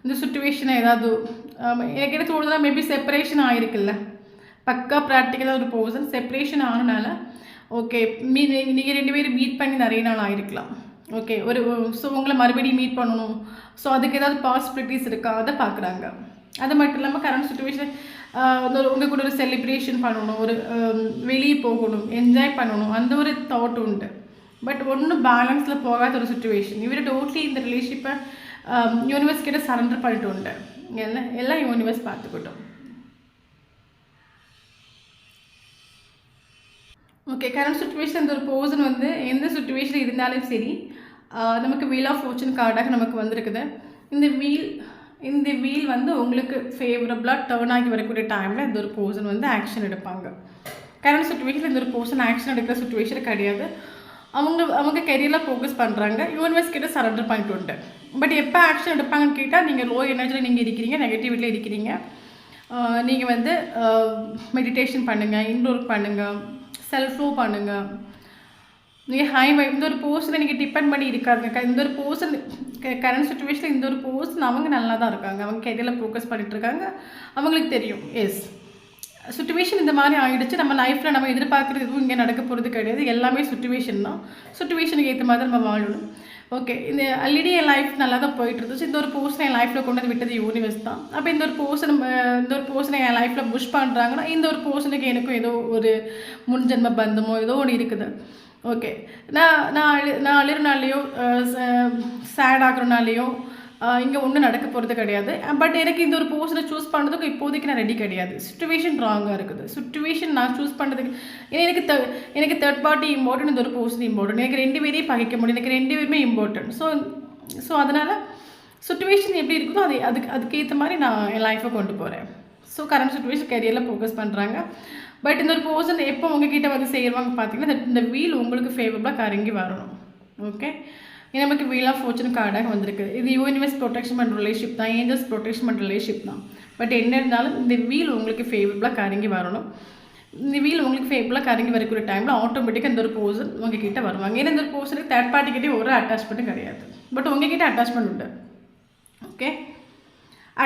இந்த சுச்சுவேஷனை ஏதாவது எனக்கு என்ன தோணுதுன்னா மேபி செப்பரேஷன் ஆகிருக்குல்ல. பக்கா ப்ராக்டிக்கலாக ஒரு பர்சன் செப்பரேஷன் ஆனனால ஓகே நீங்கள் ரெண்டு பேரும் மீட் பண்ணி நிறைய நாள் ஆகிருக்கலாம். ஓகே ஸோ உங்களை மறுபடியும் மீட் பண்ணணும். ஸோ அதுக்கு ஏதாவது பாசிபிலிட்டிஸ் இருக்கா அதை பார்க்குறாங்க. அது மட்டும் இல்லாமல் கரண்ட் சுச்சுவேஷன் உங்கள் கூட ஒரு செலிப்ரேஷன் பண்ணணும், ஒரு வெளியே போகணும், என்ஜாய் பண்ணணும், அந்த ஒரு தாட் உண்டு. பட் ஒன்றும் பேலன்ஸில் போகாத ஒரு சுச்சுவேஷன். இவர் டோட்லி இந்த ரிலேஷன்ஷிப்பை யூனிவர்ஸ் கிட்ட சரண்டர் பண்ணிட்டு உண்டு. எல்லாம் யூனிவர்ஸ் பார்த்துக்கிட்டோம். ஓகே கரண்ட் சுச்சுவேஷன் இந்த ஒரு பர்சன் வந்து எந்த சுச்சுவேஷன் இருந்தாலும் சரி நமக்கு வீல் ஆஃப் ஃபார்ச்சூன் கார்டாக நமக்கு வந்திருக்குது. இந்த வீல் வந்து உங்களுக்கு ஃபேவரபுளாக டேர்ன் ஆகி வரக்கூடிய டைமில் இந்த ஒரு பர்சன் வந்து ஆக்ஷன் எடுப்பாங்க. கரண்ட் சுச்சுவேஷனில் இந்த ஒரு பர்சன் ஆக்ஷன் எடுக்கிற சுச்சுவேஷன் கிடையாது. அவங்க கெரியரில் ஃபோக்கஸ் பண்ணுறாங்க. யூனிவர்ஸ் கிட்ட சரண்டர் பண்ணிட்டு உண்டு. பட் எப்போ ஆக்ஷன் எடுப்பாங்கன்னு கேட்டால் நீங்கள் லோ எனர்ஜியில் நீங்கள் இருக்கிறீங்க, நெகட்டிவிட்டியில் இருக்கிறீங்க. நீங்கள் வந்து மெடிடேஷன் பண்ணுங்கள், இன்டோர் பண்ணுங்கள், செல்ஃப் லோ பண்ணுங்கள். நீங்கள் ஹை இந்த ஒரு பர்சனை நீங்கள் டிபெண்ட் பண்ணி இருக்காதுங்க. இந்த ஒரு பர்சன் கரண்ட் சுச்சுவேஷனில் இந்த ஒரு பர்சன் அவங்க நல்லா தான் இருக்காங்க. அவங்க கெரியரில் ஃபோக்கஸ் பண்ணிகிட்டு இருக்காங்க. அவங்களுக்கு தெரியும் எஸ் சுச்சுவேஷன் இந்த மாதிரி ஆகிடுச்சு. நம்ம லைஃப்பில் நம்ம எதிர்பார்க்குறது எதுவும் இங்கே நடக்க போகிறது கிடையாது. எல்லாமே சுச்சுவேஷன் தான். சுச்சுவேஷனுக்கு ஏற்ற மாதிரி நம்ம வாழணும். ஓகே இந்த ஆல்ரெடி என் லைஃப் நல்லா தான் போயிட்டு இருந்துச்சு. இந்த ஒரு பர்சனை என் லைஃப்பில் கொண்டு வந்து விட்டது யூனிவர்ஸ் தான். அப்போ இந்த ஒரு பர்சனை என் லைஃப்பில் புஷ் பண்ணுறாங்கன்னா இந்த ஒரு பர்சனுக்கு எனக்கும் ஏதோ ஒரு முன்ஜென்ம பந்தமோ ஏதோ ஒன்று இருக்குது. ஓகே நான் அழுறனாலேயோ சேட் ஆகுறனாலேயோ இங்கே ஒன்றும் நடக்க போகிறது கிடையாது. பட் எனக்கு இந்த ஒரு பர்சனை சூஸ் பண்ணுறதுக்கு இப்போதைக்கு நான் ரெடி கிடையாது. சுச்சுவேஷன் ராங்காக இருக்குது. சுச்சுவேஷன் நான் சூஸ் பண்ணுறதுக்கு எனக்கு தேர்ட் பார்ட்டி இம்பார்ட்டன்ட், இந்த ஒரு பர்சன் இம்பார்ட்டன்ட். எனக்கு ரெண்டு பேரையும் பகைக்க முடியும். எனக்கு ரெண்டு பேருமே இம்பார்ட்டன்ட். ஸோ அதனால் சுச்சுவேஷன் எப்படி இருக்குதோ அதுக்கேற்ற மாதிரி நான் என் லைஃப்பை கொண்டு போகிறேன். ஸோ கரண்ட் சுச்சுவேஷன் கெரியரில் ஃபோக்கஸ் பண்ணுறாங்க. பட் இந்த ஒரு பர்சன் எப்போ உங்ககிட்ட வந்து செய்வாங்க பார்த்தீங்கன்னா இந்த வீல் உங்களுக்கு ஃபேவரபுளாக கரங்கி வரணும். ஓகே நமக்கு வீல் ஆஃப் ஃபார்ச்சூன் கார்டாக வந்திருக்கு. இது யூனிவர்ஸ் ப்ரொடெக்ஷன் பண்ணுற ரிலேஷன்ஷிப் தான், ஏஞ்சல்ஸ் ப்ரொடெக்ஷன் பண்ணுற ரிலேஷன்ஷிப் தான். பட் என்ன இருந்தாலும் இந்த வீல் உங்களுக்கு ஃபேவரபுளாக கரங்கி வரணும். இந்த வீல் உங்களுக்கு ஃபேவரபுளாக கரங்கி வரக்கூடிய டைமில் ஆட்டோமேட்டிக்காக இந்த ஒரு பர்சன் உங்ககிட்ட வருவாங்க. ஏன்னா இந்த ஒரு பர்சனுக்கு தேர்ட் பார்ட்டிக்கிட்டே ஒரு அட்டாச்மெண்ட்டும் கிடையாது. பட் உங்ககிட்ட அட்டாச்மெண்ட் உண்டு. ஓகே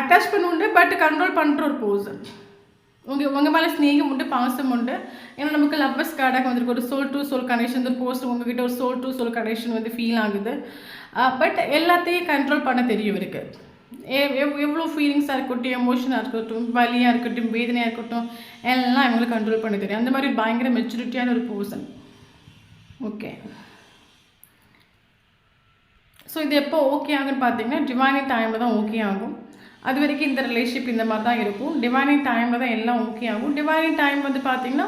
அட்டாச்மெண்ட் உண்டு. பட் கண்ட்ரோல் பண்ணுற ஒரு பர்சன். உங்கள் மேலே ஸ்நேகம் உண்டு, பாசம் உண்டு. ஏன்னா நமக்கு லவ்வர்ஸ் கார்டாக வந்திருக்கு. ஒரு சோல் டு சோல் கனெக்ஷன். ஒரு பர்சன் உங்ககிட்ட ஒரு சோல் டு சோல் கனெக்ஷன் வந்து ஃபீல் ஆகுது. பட் எல்லாத்தையும் கண்ட்ரோல் பண்ண தெரியும் இருக்கு. எவ்வளோ ஃபீலிங்ஸாக இருக்கட்டும், எமோஷனாக இருக்கட்டும், வலியாக இருக்கட்டும், வேதனையாக இருக்கட்டும், எல்லாம் இவங்களுக்கு கண்ட்ரோல் பண்ண தெரியும். அந்த மாதிரி பயங்கர மெச்சூரிட்டியான ஒரு பர்சன். ஓகே ஸோ இது எப்போ ஓகே ஆகுன்னு பார்த்தீங்கன்னா டிவைனிங் டைமில் தான் ஓகே ஆகும். அது வரைக்கும் இந்த ரிலேஷன்ஷிப் இந்த மாதிரி தான் இருக்கும். டிவைனிங் டைமில் தான் எல்லாம் ஓகே ஆகும். டிவைனிங் டைம் வந்து பார்த்திங்கன்னா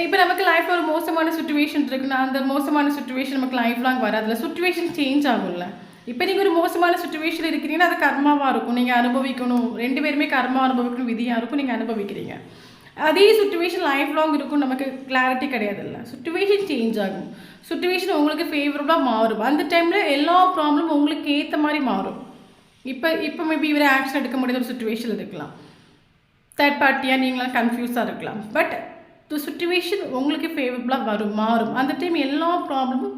இப்போ நமக்கு லைஃப்பில் ஒரு மோசமான சுச்சுவேஷன் இருக்குன்னா அந்த மோசமான சுச்சுவேஷன் நமக்கு லைஃப் லாங் வராதுல. சுச்சுவேஷன் சேஞ்ச் ஆகும்ல. இப்போ நீங்கள் ஒரு மோசமான சுச்சுவேஷன் இருக்கிறீங்கன்னா அது கர்மாவாக இருக்கும். நீங்கள் அனுபவிக்கணும். ரெண்டு பேருமே கர்மா அனுபவிக்கணும், விதியாக இருக்கும். நீங்கள் அனுபவிக்கிறீங்க. அதே சுச்சுவேஷன் லைஃப் லாங் இருக்கும். நமக்கு கிளாரிட்டி கிடையாதுல்ல. சுச்சுவேஷன் சேஞ்ச் ஆகும். சுச்சுவேஷன் உங்களுக்கு ஃபேவரபுளாக மாறும். அந்த டைமில் எல்லா ப்ராப்ளமும் உங்களுக்கு ஏற்ற மாதிரி மாறும். இப்போ மேபி இவரை ஆக்ஷன் எடுக்க முடியாத ஒரு சுச்சுவேஷன் இருக்கலாம். தேர்ட் பார்ட்டியாக நீங்களாம் கன்ஃபியூஸாக இருக்கலாம். பட் த சுச்சுவேஷன் உங்களுக்கு ஃபேவரபுளாக மாறும். அந்த டைம் எல்லா ப்ராப்ளமும்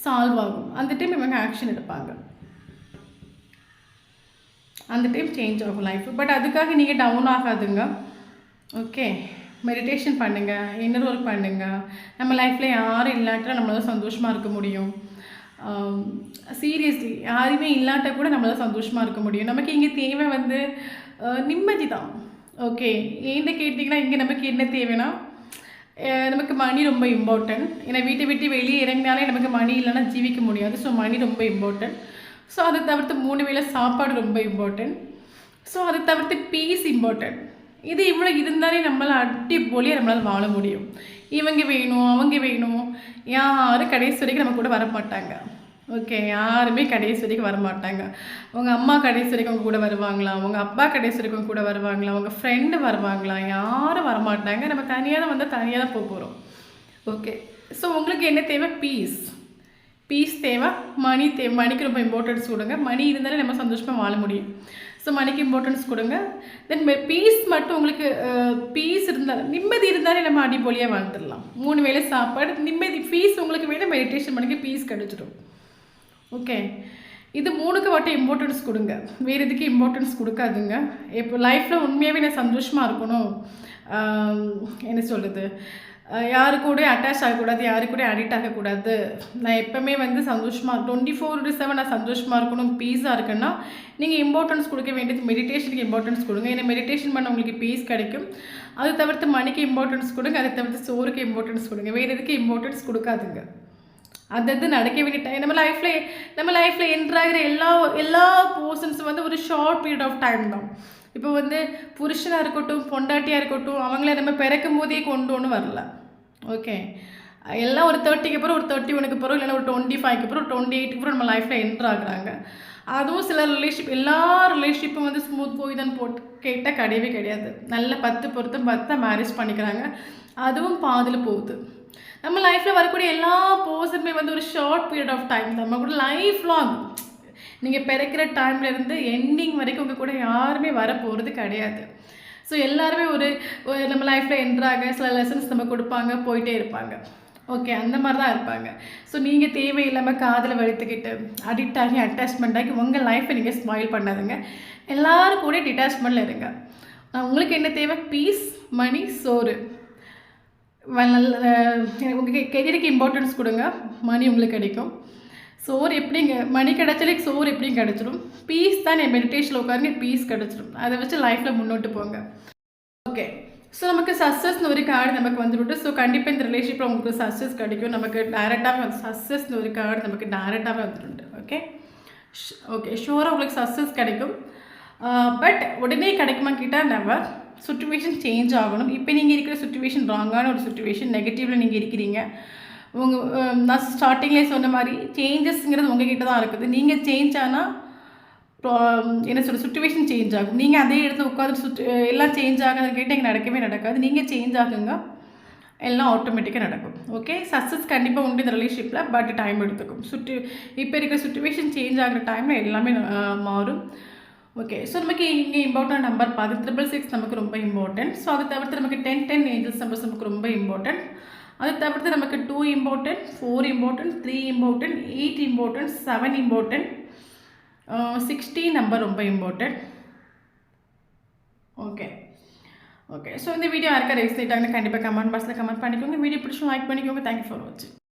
சால்வ் ஆகும். அந்த டைம் இவங்க ஆக்ஷன் எடுப்பாங்க. அந்த டைம் சேஞ்ச் ஆகும் லைஃப். பட் அதுக்காக நீங்கள் டவுன் ஆகாதுங்க. ஓகே, மெடிடேஷன் பண்ணுங்கள், இன்னர் ஒர்க் பண்ணுங்கள். நம்ம லைஃப்பில் யாரும் இல்லாட்டா நம்மளால சந்தோஷமாக இருக்க முடியும். சீரியஸ்லி யாருமே இல்லாட்ட கூட நம்மளால சந்தோஷமாக இருக்க முடியும். நமக்கு இங்கே தேவை நிம்மதி தான். ஓகே, ஏன்ட்டு கேட்டிங்கன்னா இங்கே நமக்கு என்ன தேவைன்னா நமக்கு மணி ரொம்ப இம்பார்ட்டன்ட். ஏன்னா வீட்டை விட்டு வெளியே இறங்கினாலே நமக்கு மணி இல்லைன்னா ஜீவிக்க முடியாது. ஸோ மணி ரொம்ப இம்பார்ட்டன்ட். ஸோ அதை தவிர்த்து 3 வேளை சாப்பாடு ரொம்ப இம்பார்ட்டன்ட். ஸோ அதை தவிர்த்து பீஸ் இம்பார்ட்டன்ட். இது இவ்வளோ இருந்தாலே நம்மளால் அடிப்பொலியாக நம்மளால் வாழ முடியும். இவங்க வேணும் அவங்க வேணும் யாரும் கடைசி வரைக்கும் நம்ம கூட வரமாட்டாங்க. ஓகே, யாருமே கடைசி வரைக்கும் வரமாட்டாங்க. உங்கள் அம்மா கடைசி வரைக்கும் அவங்க கூட வருவாங்களா, உங்கள் அப்பா கடைசி வரைக்கும் கூட வருவாங்களா, உங்கள் ஃப்ரெண்டு வருவாங்களா, யாரும் வரமாட்டாங்க. நம்ம தனியாக தான் வந்தால் தனியாக தான் போக போகிறோம். ஓகே, ஸோ உங்களுக்கு என்ன தேவை? பீஸ் தேவை, மணி தேவை. மணிக்கு ரொம்ப இம்பார்ட்டன்ஸ் கொடுங்க. மணி இருந்தாலே நம்ம சந்தோஷமாக வாழ முடியும். ஸோ மணிக்கு இம்பார்ட்டன்ஸ் கொடுங்க. தென் பீஸ் மட்டும் உங்களுக்கு பீஸ் இருந்தால் நிம்மதி இருந்தாலே நம்ம அடிப்பொலியாக வாழ்ந்துடலாம். 3 வேளை சாப்பாடு, நிம்மதி, பீஸ் உங்களுக்கு வேணும். மெடிடேஷன் பண்ணிக்க பீஸ் கிடச்சிடும். ஓகே, இது 3க்கு மட்டும் இம்பார்ட்டன்ஸ் கொடுங்க. வேறு எதுக்கு இம்பார்ட்டன்ஸ் கொடுக்காதுங்க. இப்போ லைஃப்பில் உண்மையாகவே நான் சந்தோஷமாக இருக்கணும், என்ன சொல்கிறது, யாரு கூட அட்டாச் ஆகக்கூடாது, யாரு கூட அடிக்ட் ஆகக்கூடாது, நான் எப்போவுமே சந்தோஷமாக 24/7 நான் சந்தோஷமாக இருக்கணும், பீஸாக இருக்குன்னா நீங்கள் இம்பார்ட்டன்ஸ் கொடுக்க வேண்டியது மெடிடேஷனுக்கு இம்பார்ட்டன்ஸ் கொடுங்க. ஏன்னா மெடிடேஷன் பண்ண உங்களுக்கு பீஸ் கிடைக்கும். அதை தவிர்த்து மணிக்கு இம்பார்ட்டன்ஸ் கொடுங்க. அதை தவிர்த்து சோறுக்கு இம்பார்ட்டன்ஸ் கொடுங்க. வேறு எதுக்கு இம்பார்ட்டன்ஸ் கொடுக்காதுங்க. அது நடக்க வேண்டிய டைம் நம்ம லைஃப்பில் என்ட்ராகிற எல்லா போர்ஷன்ஸும் ஒரு ஷார்ட் பீரியட் ஆஃப் டைம் தான். இப்போ புருஷனாக இருக்கட்டும், பொண்டாட்டியாக இருக்கட்டும், அவங்கள நம்ம பிறக்கும் போதே கொண்டு ஒன்று வரல. ஓகே, எல்லாம் ஒரு 30க்கு அப்புறம், ஒரு 31க்கு அப்புறம், இல்லைன்னா ஒரு 25க்கு அப்புறம், ஒரு 28க்கு அப்புறம் நம்ம லைஃப்பில் என்ட்ராகிறாங்க. அதுவும் சில ரிலேஷன்ஷிப், எல்லா ரிலேஷன்ஷிப்பும் ஸ்மூத் போய் தான் போட்டு கேட்டால் கிடையவே கிடையாது. நல்ல 10 பொருத்தம் பார்த்து தான் மேரேஜ் பண்ணிக்கிறாங்க. அதுவும் பாதியில் போகுது. நம்ம லைஃப்பில் வரக்கூடிய எல்லா போர்ஸுமே ஒரு ஷார்ட் பீரியட் ஆஃப் டைம் தான். நம்ம கூட லைஃப் லாங், நீங்கள் பிறக்கிற டைம்லேருந்து எண்டிங் வரைக்கும் உங்கள் கூட யாருமே வரப்போகிறது கிடையாது. ஸோ எல்லாருமே நம்ம லைஃப்பில் என்ட்ராக சில லெசன்ஸ் நம்ம கொடுப்பாங்க, போயிட்டே இருப்பாங்க. ஓகே, அந்த மாதிரி தான் இருப்பாங்க. ஸோ நீங்கள் தேவையில்லாமல் காதில் வலித்துக்கிட்டு அடிக்ட் ஆகி அட்டாச்மெண்ட் ஆகி உங்கள் லைஃப்பை நீங்கள் ஸ்பாயில் பண்ணாதுங்க. எல்லோரும் கூட டிட்டாச்மெண்ட்டில் இருங்க. உங்களுக்கு என்ன தேவை? பீஸ், மணி, சோறு. உங்கள் கெரியருக்கு இம்பார்ட்டன்ஸ் கொடுங்க. மணி உங்களுக்கு கிடைக்கும். சோறு எப்படிங்க, மணி கிடைச்சாலே சோறு எப்படியும் கிடச்சிடும். பீஸ் தான் மெடிடேஷனில் உட்காருங்க, பீஸ் கிடச்சிடும். அதை வச்சு லைஃப்பில் முன்னோட்டு போங்க. ஓகே, ஸோ நமக்கு சக்ஸஸ்னு ஒரு கார்டு நமக்கு வந்துவிட்டு, ஸோ கண்டிப்பாக இந்த ரிலேஷன்ஷிப்பில் உங்களுக்கு சக்ஸஸ் கிடைக்கும். நமக்கு டைரெக்டாகவே சக்ஸஸ்னு ஒரு கார்டு நமக்கு டைரெக்டாகவே வந்துட்டு. ஓகே, ஷூராக உங்களுக்கு சக்ஸஸ் கிடைக்கும். பட் உடனே கிடைக்குமா கேட்டால் நெவர். சுச்சுவேஷன் சேஞ்ச் ஆகணும். இப்போ நீங்கள் இருக்கிற சுச்சுவேஷன் ராங்கான ஒரு சுச்சுவேஷன், நெகட்டிவில் நீங்கள் இருக்கிறீங்க. நான் ஸ்டார்டிங்லேயே சொன்ன மாதிரி சேஞ்சஸ்ங்கிறது உங்ககிட்ட தான் இருக்குது. நீங்கள் சேஞ்ச் ஆனால் என்ன சொல்கிற சுச்சுவேஷன் சேஞ்ச் ஆகும். நீங்கள் அதே இடத்துல உட்காந்து எல்லாம் சேஞ்ச் ஆகாது கேட்டால் இங்கே நடக்கவே நடக்காது. நீங்கள் சேஞ்ச் ஆகுங்க, எல்லாம் ஆட்டோமேட்டிக்காக நடக்கும். ஓகே, சக்ஸஸ் கண்டிப்பாக உண்டு இந்த ரிலேஷன்ஷிப்பில். பட் டைம் எடுத்துக்கும். இப்போ இருக்கிற சுச்சுவேஷன் சேஞ்ச் ஆகிற டைமில் எல்லாமே மாறும். ஓகே, ஸோ நமக்கு இங்கே இம்பார்ட்டன்ட் நம்பர் 666 நமக்கு ரொம்ப இம்பார்ட்டன்ட். ஸோ அதை தவிர்த்து நமக்கு 10 ஏஞ்சல்ஸ் நம்பர்ஸ் நமக்கு ரொம்ப இம்பார்ட்டன்ட். அதை தவிர்த்து நமக்கு 2 important, 4 important, 3 important, 8 important, 7 important, 16 number ரொம்ப இம்பார்ட்டன்ட். ஓகே, ஸோ இந்த வீடியோ யாருக்கா ரெஜிஸ்ட்ரேட் ஆகுன்னு கண்டிப்பாக கமெண்ட் பாக்ஸில் கமெண்ட் பண்ணிக்கோங்க. வீடியோ பிடிச்சும் லைக் பண்ணிக்கோங்க. தேங்க்யூ ஃபார் வாட்சிங்.